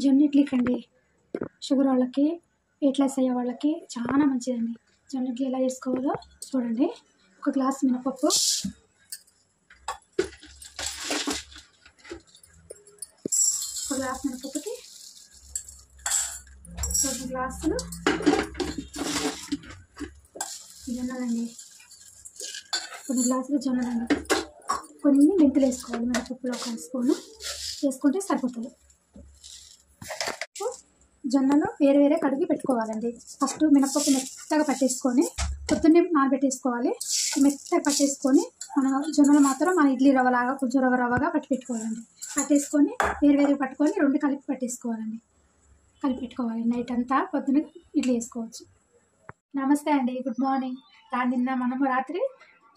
జొన్న ఇడ్లీ కండి షుగర్ వాళ్ళకి వెయిట్ లాస్ అయ్యే వాళ్ళకి చాలా మంచిదండి. జొన్న ఇడ్లీ ఎలా చేసుకోవాలో చూడండి. ఒక గ్లాస్ మినపప్పు, ఒక గ్లాస్ మినపప్పుకి 2 గ్లాసులు జొన్నలండి, 2 గ్లాసులు జొన్నలండి. కొన్ని మెంతులు వేసుకోవాలి. మినపప్పులో 1 స్పూను వేసుకుంటే సరిపోతుంది. జొన్నలు వేరే వేరే కడిగి పెట్టుకోవాలండి. ఫస్ట్ మినపప్పు మెత్తగా పట్టేసుకొని పొద్దున్నే నానబెట్టేసుకోవాలి. మెత్తగా పట్టేసుకొని మన జొన్నలు మాత్రం మన ఇడ్లీ రవ్వలాగా కొంచెం రవ్వగా పట్టి పెట్టుకోవాలండి. పట్టేసుకొని వేరు పట్టుకొని 2 కలిపి పట్టేసుకోవాలండి. కలిపి పెట్టుకోవాలి. నైట్ అంతా పొద్దున్న ఇడ్లీ వేసుకోవచ్చు. నమస్తే అండి, గుడ్ మార్నింగ్. నిన్న మనము రాత్రి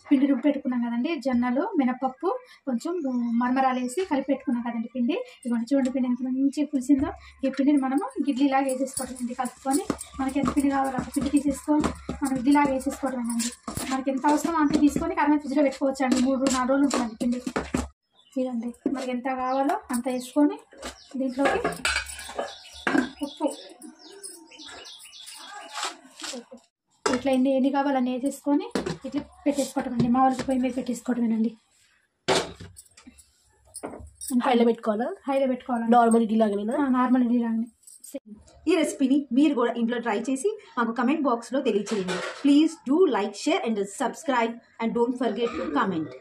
పిండి రుబ్బి పెట్టుకున్నాం కదండి. జొన్నలు మినపప్పు కొంచెం మరమరాలు వేసి కలిపి పెట్టుకున్నాం కదండి పిండి. ఇదిగోండి చూడండి పిండి ఎంత మంచిగా పులిసిందో. ఈ పిండిని మనము ఇడ్లీలాగా వేసేసుకోవటండి. కలుపుకొని మనకి ఎంత పిండి కావాలో అంత పిండి తీసేసుకొని మనం ఇడ్లీలాగా వేసేసుకోవటమేనండి. మనకి ఎంత అవసరం అంత తీసుకొని కరెంట్ ఫ్రిడ్జ్లో పెట్టుకోవచ్చు అండి. 3-4 రోజులు ఉంటుందండి పిండి. ఇదండి మనకి ఎంత కావాలో అంత వేసుకొని దీంట్లోకి ఉప్పు ఇట్లా ఎన్ని కావాలని వేసేసుకొని ఇట్లా పెట్టేసుకోవటమండి. మామూలుగా పొయ్యి మీద పెట్టేసుకోవటమేనండి. హైలో పెట్టుకోవాలా? హైలో పెట్టుకోవాలి. నార్మల్ ఇడ్లీ లాగానే. నార్మల్ ఇడ్లీ లాగానే. ఈ రెసిపీని మీరు కూడా ఇంట్లో ట్రై చేసి మాకు కమెంట్ బాక్స్లో తెలియచేయండి. Please do like, share and subscribe and don't forget to comment.